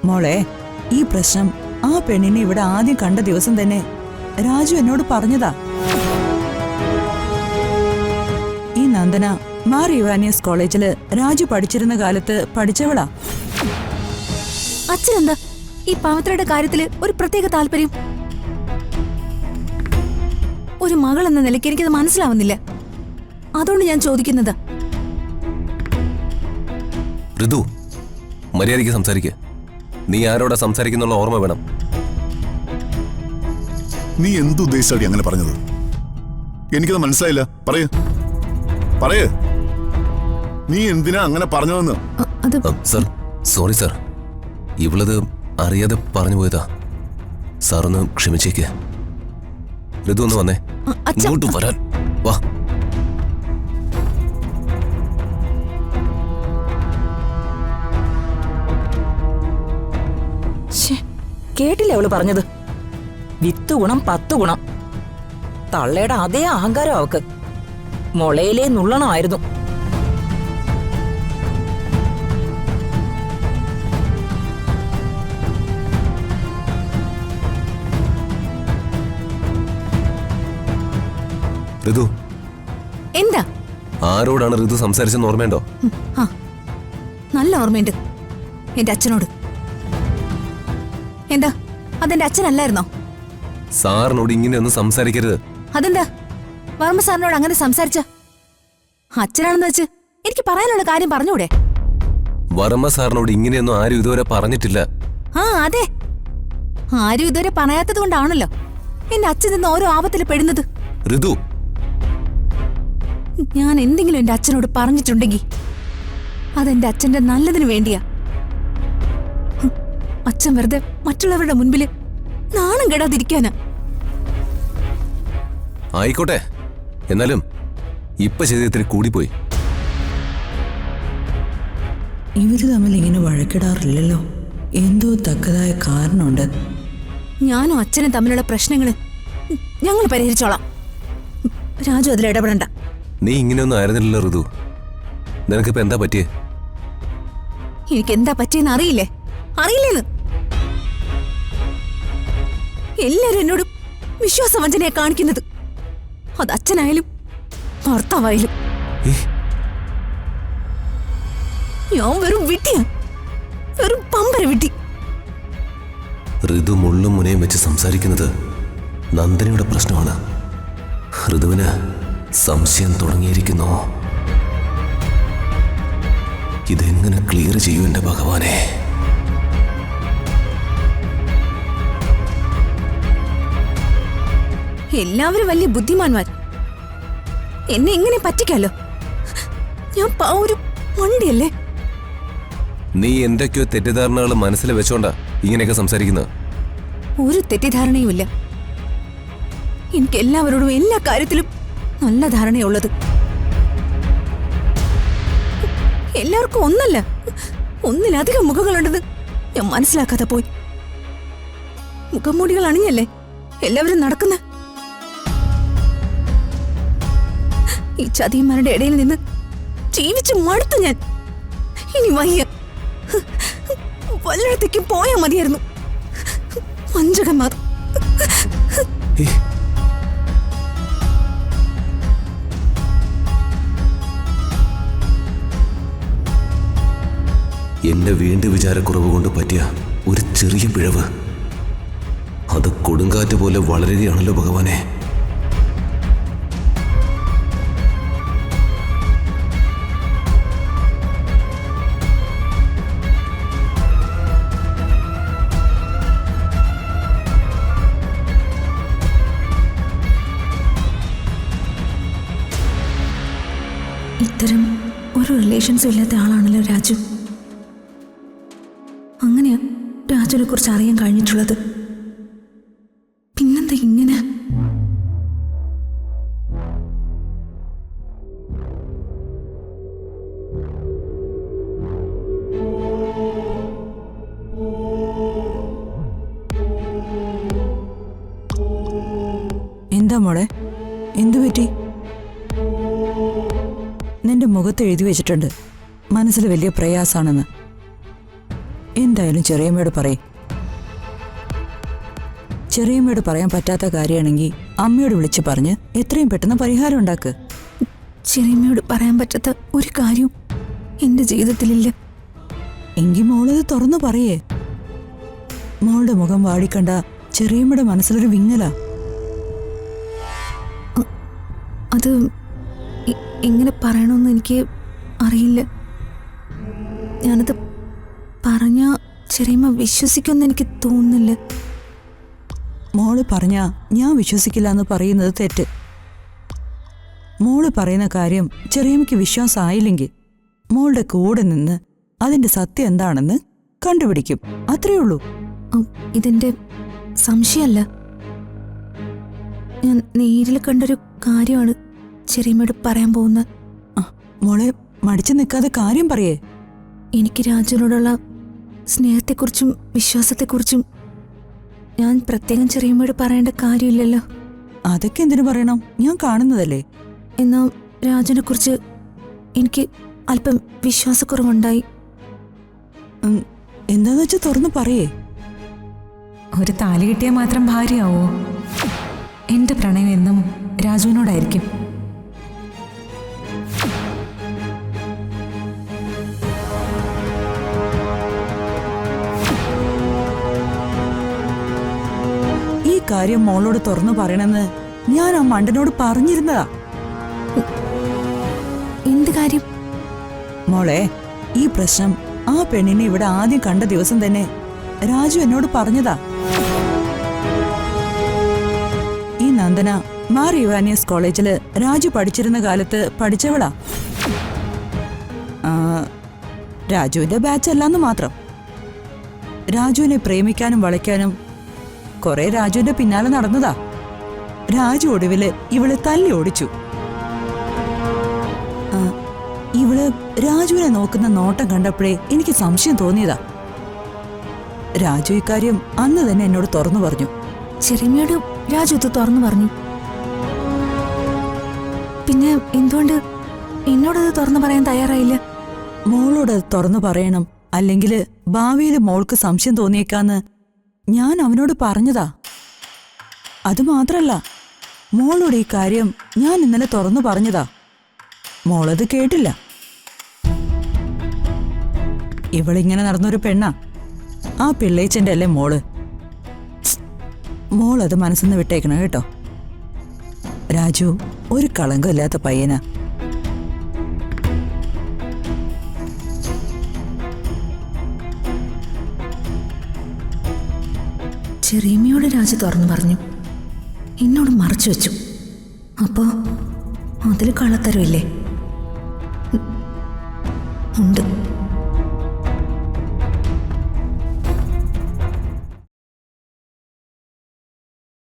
മോളെ, ഈ പ്രശ്നം ആ പെണ്ണിനെ ഇവിടെ ആദ്യം കണ്ട ദിവസം തന്നെ രാജു എന്നോട് പറഞ്ഞതാ. ഈ നന്ദന മാർ യുവാനിയസ് കോളേജില് രാജു പഠിച്ചിരുന്ന കാലത്ത് പഠിച്ചവളാ. അച്ഛനെന്താ ഈ പവിത്രയുടെ കാര്യത്തില് ഒരു പ്രത്യേക താല്പര്യം? ഒരു മകൾ എന്ന നിലയ്ക്ക് എനിക്കത് മനസ്സിലാവുന്നില്ല. അതുകൊണ്ട് ഞാൻ ചോദിക്കുന്നത്. ഋതു, മര്യാദയ്ക്ക് സംസാരിക്കുക. നീ ആരോടാ സംസാരിക്കുന്നുള്ള ഓർമ്മ വേണം. നീ എന്തുദ്ദേശിച്ചാടി അങ്ങനെ പറഞ്ഞത്? എനിക്കത് മനസ്സിലായില്ല. പറയേ നീ എന്തിനാ അങ്ങനെ പറഞ്ഞതെന്ന്? Sir, sorry sir. ഇവളത് അറിയാതെ പറഞ്ഞു പോയതാ. സാർ ഒന്ന് ക്ഷമിച്ചേക്ക്. ഋതു ഒന്ന് വന്നേ. ഇങ്ങോട്ട് വരാൻ വാ. കേട്ടില്ലേ അവള് പറഞ്ഞത്? 10 ഗുണം 10 ഗുണം. തള്ളയുടെ അതേ അഹങ്കാരം അവക്ക്. മുളയിലേ നുള്ളണമായിരുന്നു. ഋതു, എന്താ? ആരോടാണ് ഋതു സംസാരിച്ചെന്ന് ഓർമ്മയുണ്ടോ? നല്ല ഓർമ്മയുണ്ട്. എന്റെ അച്ഛനോട്. എന്താ, അതെന്റെ അച്ഛനല്ലായിരുന്നോ? സാറിനോട് ഇങ്ങനെയൊന്നും സംസാരിക്കരുത്. അതെന്താ വർമ്മ സാറിനോട് അങ്ങനെ സംസാരിച്ച? അച്ഛനാണെന്ന് വെച്ച് എനിക്ക് പറയാനുള്ള കാര്യം പറഞ്ഞൂടെ? വർമ്മ സാറിനോട് ഇങ്ങനെയൊന്നും ആരും ഇതുവരെ പറഞ്ഞിട്ടില്ല. അതെ, ആരും ഇതുവരെ പറയാത്തത് കൊണ്ടാണല്ലോ എന്റെ അച്ഛൻ നിന്ന് ഓരോ ആപത്തിൽ പെടുന്നത്. ഋതു, ഞാൻ എന്തെങ്കിലും എന്റെ അച്ഛനോട് പറഞ്ഞിട്ടുണ്ടെങ്കിൽ അതെന്റെ അച്ഛന്റെ നല്ലതിന് വേണ്ടിയാ. അച്ഛൻ വെറുതെ മറ്റുള്ളവരുടെ മുൻപില് നാണം കെടാതിരിക്കാനാ. ആയിക്കോട്ടെ, എന്നാലും ഇപ്പൊ ചെയ്തിത്തിരി കൂടിപ്പോയി. ഇവര് തമ്മിൽ ഇങ്ങനെ വഴക്കിടാറില്ലല്ലോ. എന്തോ തക്കതായ കാരണമുണ്ട്. ഞാനും അച്ഛനും തമ്മിലുള്ള പ്രശ്നങ്ങള് ഞങ്ങൾ പരിഹരിച്ചോളാം. രാജു അതിൽ ഇടപെടണ്ട. നീ ഇങ്ങനെയൊന്നും ആയിരുന്നില്ലല്ലോ ഋതു. നിനക്കിപ്പോ എന്താ പറ്റിയേ? എനിക്ക് എന്താ പറ്റിയെന്ന് അറിയില്ലേന്ന് എല്ലാരും എന്നോട് വിശ്വാസവഞ്ചനയെ കാണിക്കുന്നത്. അത് അച്ഛനായാലും ഭർത്താവായാലും. ഞാൻ വെറും വിട്ടിയാ, വെറും പമ്പര വിട്ടി. ഋതു മുള്ളും മുനയും വെച്ച് സംസാരിക്കുന്നത് നന്ദനയുടെ പ്രശ്നമാണ്. ഋതുവിന് സംശയം തുടങ്ങിയിരിക്കുന്നു. ഇതെങ്ങനെ ക്ലിയർ ചെയ്യൂ എന്റെ ഭഗവാനെ? എല്ലാവരും വലിയ ബുദ്ധിമാന്മാർ. എന്നെ എങ്ങനെ പറ്റിക്കാലോ? ഞാൻ ഒരു മണ്ടിയല്ലേ? നീ എന്തൊക്കെയോ തെറ്റിദ്ധാരണകൾ മനസ്സിൽ വെച്ചോണ്ടാ ഇങ്ങനെയൊക്കെ സംസാരിക്കുന്നത്. ഒരു തെറ്റിദ്ധാരണയുമില്ല. എനിക്ക് എല്ലാവരോടും എല്ലാ കാര്യത്തിലും നല്ല ധാരണയുള്ളത്. എല്ലാവർക്കും ഒന്നല്ല, ഒന്നിലധികം മുഖങ്ങളുണ്ടെന്ന് ഞാൻ മനസ്സിലാക്കാതെ പോയി. മുഖംമൂടികൾ അണിഞ്ഞല്ലേ എല്ലാവരും നടക്കുന്ന. ഈ ചതിയന്മാരുടെ ഇടയിൽ നിന്ന് ജീവിച്ച് മടുത്തു ഞാൻ. ഇനി വയ്യ. വല്ലയിടത്തേക്കും പോയാ മതിയായിരുന്നു. വഞ്ചകന്മാർ. എന്റെ വീണ്ട വിചാരക്കുറവ് കൊണ്ട് പറ്റിയ ഒരു ചെറിയ പിഴവ്, അത് കൊടുങ്കാറ്റ് പോലെ വളരുകയാണല്ലോ ഭഗവാനെ. ഇത്തരം ഒരു റിലേഷൻസും ഇല്ലാത്ത ആളാണല്ലോ രാജു. അങ്ങനെയാ രാജുവിനെ കുറിച്ച് അറിയാൻ കഴിഞ്ഞിട്ടുള്ളത്. പിന്നെന്താ ഇങ്ങനെ? എന്താ മോളെ, എന്തു പറ്റി? നിന്റെ മുഖത്ത് എഴുതി വെച്ചിട്ടുണ്ട് മനസ്സിൽ വലിയ പ്രയാസാണെന്ന്. എന്തായാലും ചെറിയമ്മയോട് പറയും. ചെറിയമ്മയോട് പറയാൻ പറ്റാത്ത കാര്യമാണെങ്കിൽ അമ്മയോട് വിളിച്ച് പറഞ്ഞ് എത്രയും പെട്ടെന്ന് പരിഹാരം ഉണ്ടാക്ക്. ചെറിയമ്മയോട് പറയാൻ പറ്റാത്ത ഒരു കാര്യവും എന്റെ ജീവിതത്തിലില്ല. എങ്കിൽ മോളത് തുറന്നു പറയേ. മോളുടെ മുഖം വാടിക്കണ്ട ചെറിയമ്മയുടെ മനസ്സിലൊരു വിങ്ങലാ. അത് എങ്ങനെ പറയണമെന്ന് എനിക്ക് അറിയില്ല. ഞാനത് പറഞ്ഞ ചെറിയമ്മ വിശ്വസിക്കുമെന്ന് എനിക്ക് തോന്നുന്നില്ല. മോള് പറഞ്ഞാ ഞാൻ വിശ്വസിക്കില്ല എന്ന് പറയുന്നത് തെറ്റ്. മോള് പറയുന്ന കാര്യം ചെറിയമ്മയ്ക്ക് വിശ്വാസമായില്ലെങ്കിൽ മോളുടെ കൂടെ നിന്ന് അതിന്റെ സത്യം എന്താണെന്ന് കണ്ടുപിടിക്കും. അത്രേ ഉള്ളൂ. ഇതെന്റെ സംശയമല്ല. ഞാൻ നേരിൽ കണ്ടൊരു കാര്യമാണ് ചെറിയമ്മയോട് പറയാൻ പോകുന്നത്. മോളെ മടിച്ചു നിൽക്കാതെ കാര്യം പറയേ. എനിക്ക് രാജുവിനോടുള്ള സ്നേഹത്തെക്കുറിച്ചും വിശ്വാസത്തെക്കുറിച്ചും ഞാൻ പ്രത്യേകം ചെറിയമ്മയോട് പറയേണ്ട കാര്യമില്ലല്ലോ. അതൊക്കെ എന്തിനു പറയണം? ഞാൻ കാണുന്നതല്ലേ. എന്നാൽ രാജുവിനെ കുറിച്ച് എനിക്ക് അല്പം വിശ്വാസക്കുറവുണ്ടായി. എന്താന്ന് വെച്ചാൽ തുറന്നു പറയേ. ഒരു താലി കിട്ടിയാൽ മാത്രം ഭാര്യയാവോ? എന്റെ പ്രണയം എന്നും രാജുവിനോടായിരിക്കും. ഈ കാര്യം മോളോട് തുറന്നു പറയണമെന്ന് ഞാൻ ആ മണ്ടനോട് പറഞ്ഞിരുന്നതാ. എന്ത് കാര്യം? മോളെ, ഈ പ്രശ്നം ആ പെണ്ണിനെ ഇവിടെ ആദ്യം കണ്ട ദിവസം തന്നെ രാജു എന്നോട് പറഞ്ഞതാ. ഈ നന്ദന മാർ യുവാനിയസ് കോളേജില് രാജു പഠിച്ചിരുന്ന കാലത്ത് പഠിച്ചവളാ. രാജുവിന്റെ ബാച്ച് അല്ലാന്ന് മാത്രം. രാജുവിനെ പ്രേമിക്കാനും വളയ്ക്കാനും കുറെ രാജുവിന്റെ പിന്നാലെ നടന്നതാ. രാജു ഒടുവില് ഇവളെ തല്ലി ഓടിച്ചു. ഇവള് രാജുവിനെ നോക്കുന്ന നോട്ടം കണ്ടപ്പോഴേ എനിക്ക് സംശയം തോന്നിയതാ. രാജു ഇക്കാര്യം അന്ന് തന്നെ എന്നോട് തുറന്നു പറഞ്ഞു. ചെറിയമ്മയോട് രാജു ഇത് തുറന്നു പറഞ്ഞു. പിന്നെ എന്തുകൊണ്ട് എന്നോടത് തുറന്നു പറയാൻ തയ്യാറായില്ല? മോളോട് അത് തുറന്നു പറയണം, അല്ലെങ്കിൽ ഭാവിയിൽ മോൾക്ക് സംശയം തോന്നിയേക്കാന്ന് ഞാൻ അവനോട് പറഞ്ഞതാ. അതുമാത്രല്ല, മോളോട് ഈ കാര്യം ഞാൻ ഇന്നലെ തുറന്നു പറഞ്ഞതാ. മോളത് കേട്ടില്ല. ഇവളിങ്ങനെ നടന്നൊരു പെണ്ണാ. ആ പിള്ളേച്ചന്റെ അല്ലേ മോള്. മോളത് മനസ്സിന്ന് വിട്ടേക്കണം കേട്ടോ. രാജു ഒരു കളങ്കമില്ലാത്ത പയ്യനാ. ചെറിയമ്മയോട് രാജു തുറന്നു പറഞ്ഞു, എന്നോട് മറച്ചു വെച്ചു. അപ്പോ അതിൽ കള്ളത്തരമില്ലേ? ഉണ്ട്.